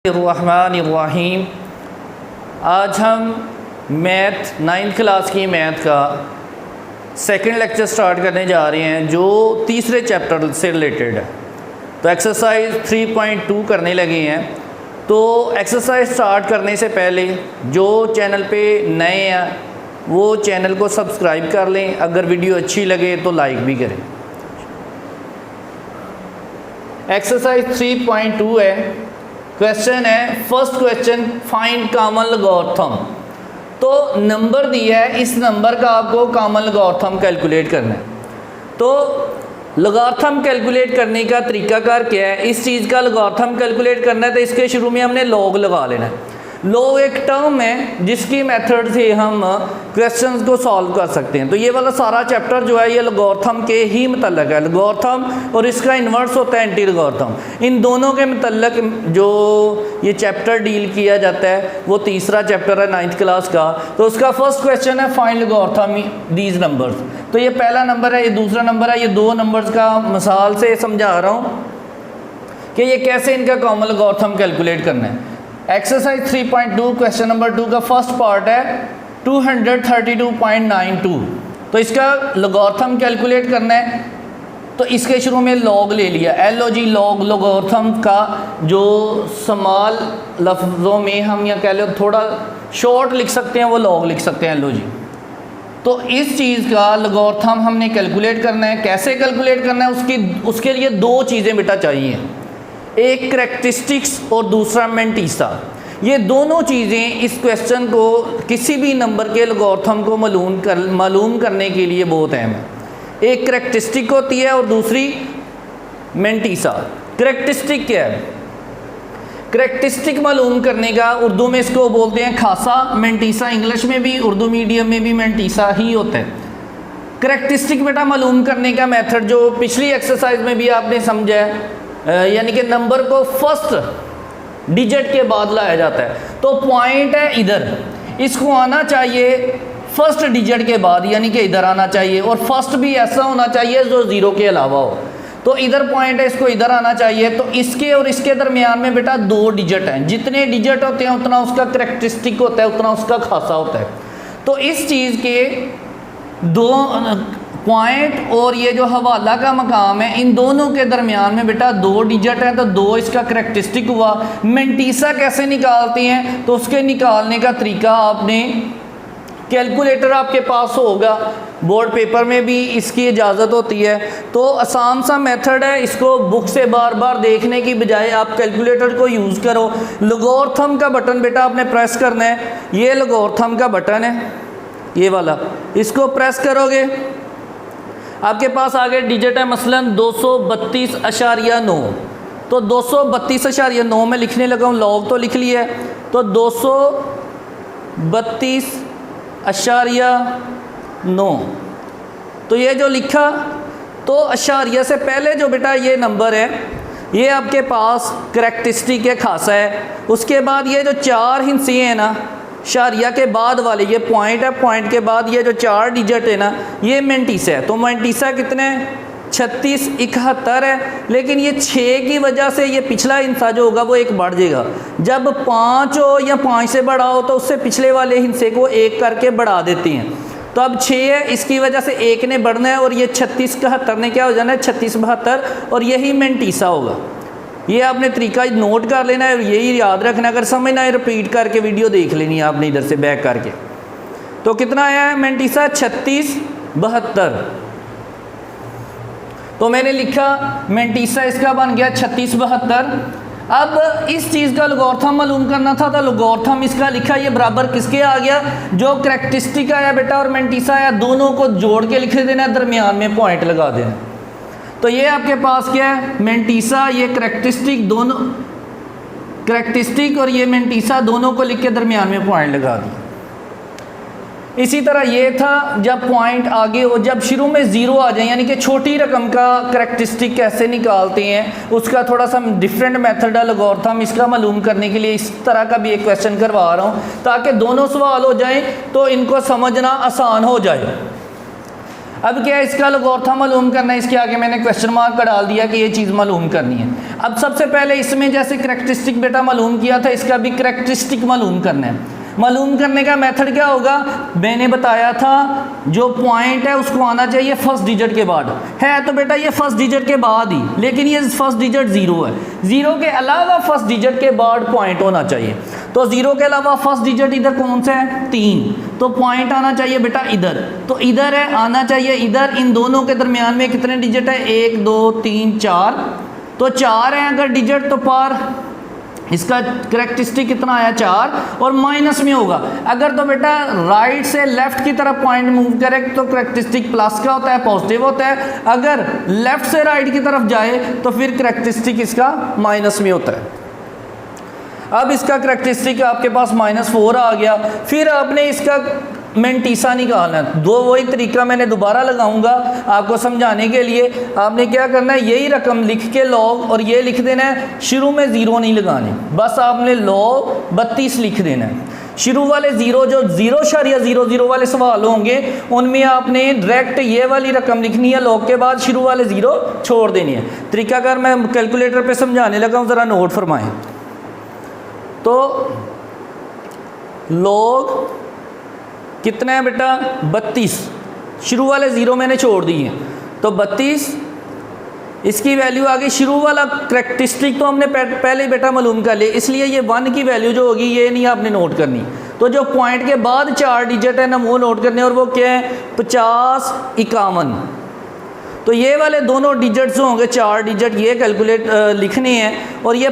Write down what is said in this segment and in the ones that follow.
रहमानिर्रहीम। आज हम math 9th class की मैथ का सेकंड लेक्चर स्टार्ट करने जा रहे हैं जो तीसरे चैप्टर से रिलेटेड है। तो एक्सरसाइज 3.2 करने लगे हैं। तो एक्सरसाइज स्टार्ट करने से पहले जो चैनल पे नए हैं वो चैनल को सब्सक्राइब कर लें, अगर वीडियो अच्छी लगे तो लाइक भी करें। एक्सरसाइज 3.2 है। क्वेश्चन है, first question find common logarithm. तो नंबर दिया है, इस नंबर का आपको कॉमन लॉगरिथम कैलकुलेट करना है। तो लॉगरिथम कैलकुलेट करने का तरीकाकार क्या है? इस चीज़ का लॉगरिथम कैलकुलेट करना है तो इसके शुरू में हमने लॉग लगा लेना है। लॉग एक टर्म है जिसकी मेथड से हम क्वेश्चंस को सॉल्व कर सकते हैं। तो ये वाला सारा चैप्टर जो है ये लॉगरिथम के ही मतलब है। लॉगरिथम और इसका इन्वर्स होता है एंटी लॉगरिथम। इन दोनों के मतलब जो ये चैप्टर डील किया जाता है वो तीसरा चैप्टर है 9th क्लास का। तो उसका फर्स्ट क्वेश्चन है फाइंड लॉगरिथम दीज नंबर्स। तो ये पहला नंबर है, ये दूसरा नंबर है। ये दो नंबर्स का मिसाल से समझा रहा हूँ कि ये कैसे इनका कॉमन लॉगरिथम कैलकुलेट करना है। एक्सरसाइज 3.2 क्वेश्चन नंबर 2 का फर्स्ट पार्ट है 232.92। तो इसका लॉगरिथम कैलकुलेट करना है। तो इसके शुरू में लॉग ले लिया, LOG लॉग लॉगरिथम का जो स्मॉल लफ्ज़ों में हम या कह लो थोड़ा शॉर्ट लिख सकते हैं वो लॉग लिख सकते हैं LOG। तो इस चीज़ का लॉगरिथम हमने कैलकुलेट करना है। कैसे कैलकुलेट करना है उसके लिए दो चीज़ें बेटा चाहिए, एक करैक्टरिस्टिक्स और दूसरा मेंटीसा। ये दोनों चीज़ें इस क्वेश्चन को किसी भी नंबर के लॉगरिथम को मालूम करने के लिए बहुत अहम है। एक करैक्टरिस्टिक होती है और दूसरी मेंटीसा। करैक्टरिस्टिक क्या है? करैक्टरिस्टिक मालूम करने का उर्दू में इसको बोलते हैं खासा। मेंटीसा इंग्लिश में भी, उर्दू मीडियम में भी मेंटीसा ही होता है। करैक्टरिस्टिक बेटा मालूम करने का मेथड जो पिछली एक्सरसाइज में भी आपने समझा है, यानी कि नंबर को फर्स्ट डिजिट के बाद लाया जाता है। तो पॉइंट है इधर, इसको आना चाहिए फर्स्ट डिजिट के बाद, यानी कि इधर आना चाहिए। और फर्स्ट भी ऐसा होना चाहिए जो ज़ीरो के अलावा हो। तो इधर पॉइंट है, इसको इधर आना चाहिए। तो इसके और इसके दरमियान में बेटा दो डिजिट हैं। जितने डिजिट होते हैं उतना उसका करैक्टरिस्टिक होता है, उतना उसका खासा होता है। तो इस चीज़ के दो पॉइंट और ये जो हवाला का मकाम है, इन दोनों के दरमियान में बेटा दो डिजिट है, तो दो इसका करैक्टरिस्टिक हुआ। मेंटीसा कैसे निकालते हैं? तो उसके निकालने का तरीका आपने कैलकुलेटर आपके पास होगा, बोर्ड पेपर में भी इसकी इजाज़त होती है। तो आसान सा मेथड है, इसको बुक से बार बार देखने की बजाय आप कैलकुलेटर को यूज़ करो। लॉगरिथम का बटन बेटा आपने प्रेस करना है। ये लॉगरिथम का बटन है, ये वाला, इसको प्रेस करोगे आपके पास आगे डिजिट है मसलन 232.9। तो 232.9 में लिखने लगा हूँ, लॉग तो लिख लिया है। तो 232.9 तो ये जो लिखा, तो अशारिया से पहले जो बेटा ये नंबर है ये आपके पास करैक्टरिस्टिक है, खासा है। उसके बाद ये जो चार हिस्से हैं ना, शारिया के बाद वाले ये पॉइंट है, पॉइंट के बाद ये जो चार डिजिट है ना ये मेंटीसा है। तो मेंटीसा कितने 3671 है। लेकिन ये 6 की वजह से ये पिछला हिस्सा जो होगा वो एक बढ़ जाएगा। जब 5 हो या 5 से बड़ा हो तो उससे पिछले वाले हिस्से को एक करके बढ़ा देते हैं। तो अब 6 है, इसकी वजह से एक ने बढ़ना है और ये 3671 ने क्या हो जाना है 3672, और यही मेंटीसा होगा। ये आपने तरीका नोट कर लेना है, यही याद रखना। अगर समझना है रिपीट करके वीडियो देख लेनी है आपने इधर से बैक करके। तो कितना आया है मेंटीसा 3672। तो मैंने लिखा मेंटीसा इसका बन गया 3672। अब इस चीज़ का लॉगरिथम मालूम करना था, तो लॉगरिथम इसका लिखा, ये बराबर किसके आ गया? जो करैक्टरिस्टिक आया बेटा और मेंटीसा आया, दोनों को जोड़ के लिख देना, दरमियान में पॉइंट लगा देना। तो ये आपके पास क्या है? मेंटीसा, ये करैक्टरिस्टिक, दोनों करैक्टरिस्टिक और ये मेंटीसा दोनों को लिख के दरमियान में पॉइंट लगा दिया। इसी तरह ये था जब पॉइंट आगे हो, जब शुरू में ज़ीरो आ जाए, यानी कि छोटी रकम का करैक्टरिस्टिक कैसे निकालते हैं उसका थोड़ा सा डिफरेंट मेथड है लॉगरिथम इसका मालूम करने के लिए। इस तरह का भी एक क्वेश्चन करवा रहा हूँ ताकि दोनों सवाल हो जाएं तो इनको समझना आसान हो जाए। अब क्या है, इसका लोगोर्थम मालूम करना है, इसके आगे मैंने क्वेश्चन मार्क का डाल दिया कि ये चीज़ मालूम करनी है। अब सबसे पहले इसमें जैसे करैक्टरिस्टिक बेटा मालूम किया था, इसका भी करैक्टरिस्टिक मालूम करना है। मालूम करने का मेथड क्या होगा, मैंने बताया था जो पॉइंट है उसको आना चाहिए फर्स्ट डिजिट के बाद, है तो बेटा ये फर्स्ट डिजिट के बाद ही, लेकिन ये फर्स्ट डिजिट ज़ीरो है, ज़ीरो के अलावा फर्स्ट डिजिट के बाद पॉइंट होना चाहिए। तो ज़ीरो के अलावा फर्स्ट डिजिट इधर कौन सा है, 3, तो पॉइंट आना चाहिए बेटा इधर, तो इधर है, आना चाहिए इधर। इन दोनों के दरमियान में कितने डिजिट है, 1 2 3 4, तो 4 है अगर डिजिट, तो पार इसका करैक्टरिस्टिक कितना आया, 4, और माइनस में होगा। अगर तो बेटा राइट से लेफ्ट की तरफ पॉइंट मूव करे तो करैक्टरिस्टिक प्लस का होता है, पॉजिटिव होता है। अगर लेफ्ट से राइट की तरफ जाए तो फिर करैक्टरिस्टिक इसका माइनस में होता है। अब इसका करैक्टरिस्टिक आपके पास -4 आ गया, फिर आपने इसका मेंटीसा निकालना है। दो वही तरीका मैंने दोबारा लगाऊंगा आपको समझाने के लिए। आपने क्या करना है, यही रकम लिख के लॉग और ये लिख देना है, शुरू में ज़ीरो नहीं लगाने, बस आपने लॉग 32 लिख देना है। शुरू वाले ज़ीरो जो 0.00 वाले सवाल होंगे उनमें आपने डायरेक्ट ये वाली रकम लिखनी है, लॉग के बाद शुरू वाले ज़ीरो छोड़ देनी है। तरीकाकार मैं कैलकुलेटर पे समझाने लगा हूँ, ज़रा नोट फरमाएँ। तो लॉग कितना है बेटा, 32, शुरू वाले ज़ीरो मैंने छोड़ दिए, तो 32 इसकी वैल्यू आ गई। शुरू वाला करैक्टरिस्टिक तो हमने पहले बेटा मालूम कर लिया, इसलिए ये 1 की वैल्यू जो होगी ये नहीं आपने नोट करनी। तो जो पॉइंट के बाद 4 डिजिट है ना वो नोट करने, और वो क्या है, 50 51। तो ये वाले दोनों डिजिट्स होंगे 4 डिजिट, ये कैलकुलेट लिखने हैं, और ये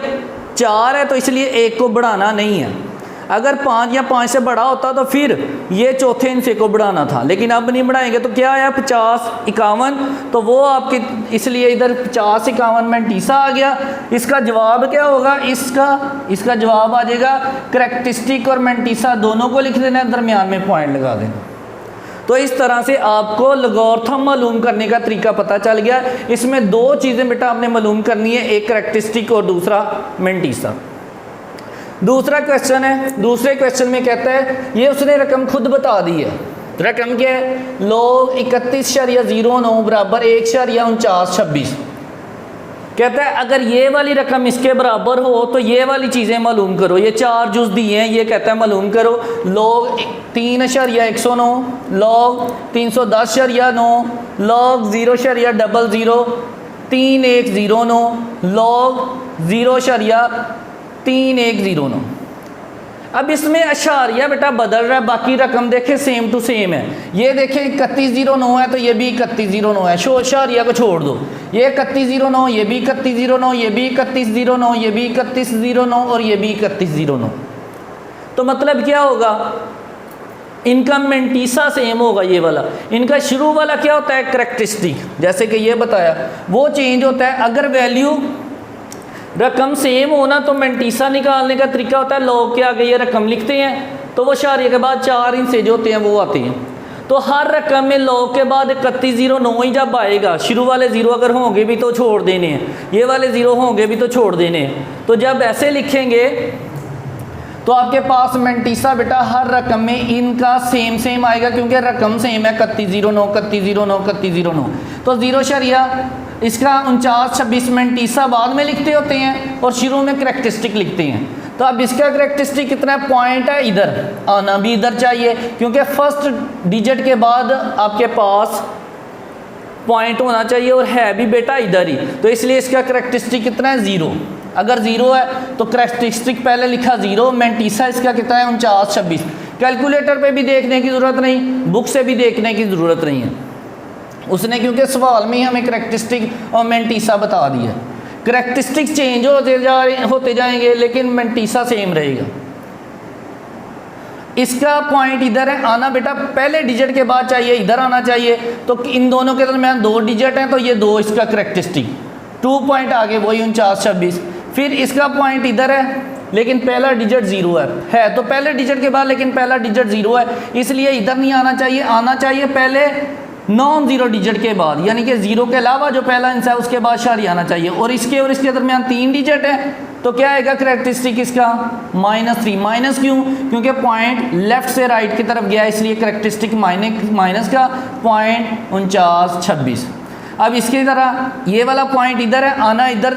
4 है तो इसलिए 1 को बढ़ाना नहीं है। अगर 5 या 5 से बड़ा होता तो फिर ये चौथे हिस्से को बढ़ाना था, लेकिन अब नहीं बढ़ाएंगे। तो क्या आया, 50 51, तो वो आपके इसलिए इधर 50 51 मेंटीसा आ गया। इसका जवाब क्या होगा, इसका जवाब आ जाएगा करैक्टरिस्टिक और मेंटीसा दोनों को लिख देना, दरमियान में पॉइंट लगा देना। तो इस तरह से आपको लोगोर्थम मालूम करने का तरीका पता चल गया। इसमें 2 चीज़ें बेटा आपने मालूम करनी है, एक करैक्टरिस्टिक और दूसरा मेंटीसा। दूसरा क्वेश्चन है, दूसरे क्वेश्चन में कहता है, ये उसने रकम खुद बता दी है। रकम क्या है, log 31.09 बराबर 1.4926। कहता है अगर ये वाली रकम इसके बराबर हो तो ये वाली चीज़ें मालूम करो। ये 4 जुज़ दिए हैं, ये कहता है मालूम करो। log 3.109, log 310.9, log 0.00, 3109, log 0.3109। अब इसमें अशारिया बेटा बदल रहा है, बाकी रकम देखें सेम टू सेम है। ये देखें 3109 है तो ये भी 3109 है, अशारिया को छोड़ दो। ये 3109, ये भी 3109, ये भी 3109, ये भी 3109 और ये भी 3109। तो मतलब क्या होगा, इनका मेंटीसा सेम होगा ये वाला। इनका शुरू वाला क्या होता है, करैक्टरिस्टिक, जैसे कि ये बताया वो चेंज होता है। अगर वैल्यू रकम सेम होना तो मेंटीसा निकालने का तरीका होता है, लॉग के आगे ये रकम लिखते हैं तो वो शारिया के बाद 4 हिस्से जो होते हैं वो आते हैं। तो हर रकम में लॉग के बाद 3109 ही जब आएगा, शुरू वाले ज़ीरो अगर होंगे भी तो छोड़ देने हैं, ये वाले ज़ीरो होंगे भी तो छोड़ देने हैं। तो जब ऐसे लिखेंगे तो आपके पास मेंटीसा बेटा हर रकम में इनका सेम आएगा, क्योंकि रकम सेम है 3109 3109 3109। तो 0 इसका 4926 मेंटीसा बाद में लिखते होते हैं और शुरू में करैक्टरिस्टिक लिखते हैं। तो अब इसका करैक्टरिस्टिक कितना है, पॉइंट है इधर, आना भी इधर चाहिए, क्योंकि फर्स्ट डिजिट के बाद आपके पास पॉइंट होना चाहिए और है भी बेटा इधर ही। तो इसलिए इसका करैक्टरिस्टिक कितना है, 0। अगर 0 है तो करैक्टरिस्टिक पहले लिखा 0, मेंटीसा इसका कितना है 4926। कैलकुलेटर पे भी देखने की ज़रूरत नहीं, बुक से भी देखने की ज़रूरत नहीं है उसने, क्योंकि सवाल में ही हमें करैक्टरिस्टिक और मेंटीसा बता दिया। करैक्टरिस्टिक चेंज होते जाएंगे लेकिन मेंटीसा सेम रहेगा। इसका पॉइंट इधर है, आना बेटा पहले डिजिट के बाद चाहिए, इधर आना चाहिए। तो इन दोनों के दरमियान 2 डिजिट हैं तो ये 2 इसका करैक्टरिस्टिक, 2 पॉइंट आगे वही 4926। फिर इसका पॉइंट इधर है लेकिन पहला डिजिट 0 है तो पहले डिजिट के बाद, लेकिन पहला डिजिट 0 है इसलिए इधर नहीं आना चाहिए, आना चाहिए पहले नॉन ज़ीरो डिजिट के बाद, यानी कि 0 के अलावा जो पहला हिस्सा है उसके बाद शारी आना चाहिए। और इसके दरमियान 3 डिजिट है तो क्या आएगा करैक्टरिस्टिक इसका -3। माइनस क्यों, क्योंकि पॉइंट लेफ्ट से राइट की तरफ गया इसलिए करैक्टरिस्टिक माइनस का 0.4926। अब इसकी तरह ये वाला पॉइंट इधर है, आना इधर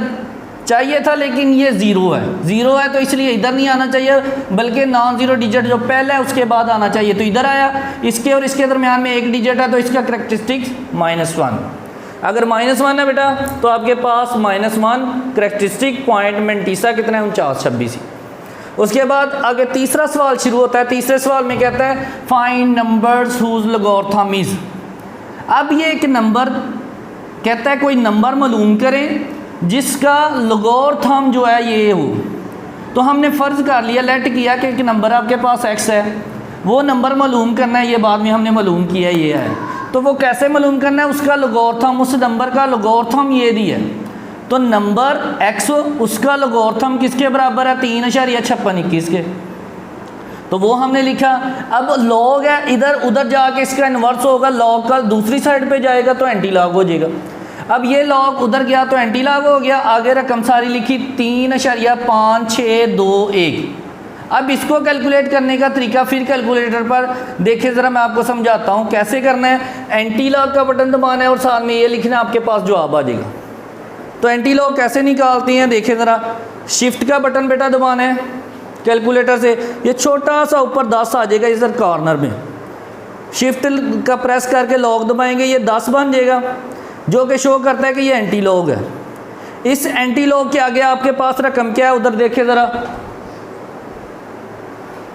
चाहिए था लेकिन ये ज़ीरो है तो इसलिए इधर नहीं आना चाहिए, बल्कि नॉन ज़ीरो डिजिट जो पहले है उसके बाद आना चाहिए, तो इधर आया। इसके और इसके दरमियान में एक डिजिट है तो इसका करेक्टरिस्टिक्स -1। अगर -1 है बेटा तो आपके पास -1 करेक्टरिस्टिक पॉइंट मेंटिसा कितना है 4926। उसके बाद आगे तीसरा सवाल शुरू होता है। तीसरे सवाल में कहता है find numbers whose logarithm is. अब ये एक नंबर कहता है कोई नंबर मालूम करें जिसका लॉगरिथम जो है ये हो। तो हमने फ़र्ज़ कर लिया, लेट किया कि एक नंबर आपके पास x है, वो नंबर मालूम करना है, ये बाद में हमने मालूम किया ये है। तो वो कैसे मालूम करना है, उसका लॉगरिथम, उस नंबर का लॉगरिथम ये दिया है। तो नंबर x उसका लॉगरिथम किसके बराबर है 3.5621 के, तो वो हमने लिखा। अब लॉग है, इधर उधर जाके इसका इन्वर्स होगा, लॉग का दूसरी साइड पे जाएगा तो एंटी लॉग हो जाएगा। अब ये लॉग उधर गया तो एंटी लॉग हो गया। आगे रकम सारी लिखी 3.5621। अब इसको कैलकुलेट करने का तरीका फिर कैलकुलेटर पर देखिए ज़रा, मैं आपको समझाता हूँ कैसे करना है। एंटी लॉग का बटन दबाना है और साथ में ये लिखना, आपके पास जवाब आ जाएगा। तो एंटी लॉग कैसे निकालती हैं देखिए ज़रा, शिफ्ट का बटन बेटा दबाना है कैलकुलेटर से, ये छोटा सा ऊपर 10 आ जाएगा इधर कॉर्नर में, शिफ्ट का प्रेस करके लॉग दबाएंगे, ये 10 बन जाएगा, जो कि शो करता है कि ये एंटी लॉग है। इस एंटी लॉग के आगे आपके पास रकम क्या है उधर देखिए ज़रा,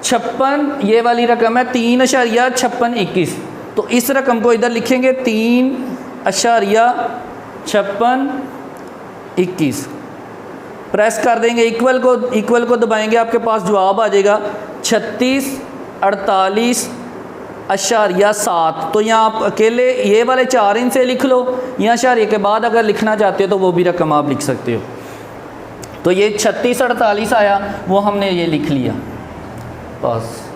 56, ये वाली रकम है 3.5621। तो इस रकम को इधर लिखेंगे 3.5621, प्रेस कर देंगे, इक्वल को दबाएंगे, आपके पास जवाब आ जाएगा 36.48.7। तो यहाँ आप अकेले ये वाले 4 इनसे लिख लो, यहाँ इशारे के बाद अगर लिखना चाहते हो तो वो भी रकम आप लिख सकते हो। तो ये 36.48 आया, वो हमने ये लिख लिया बस।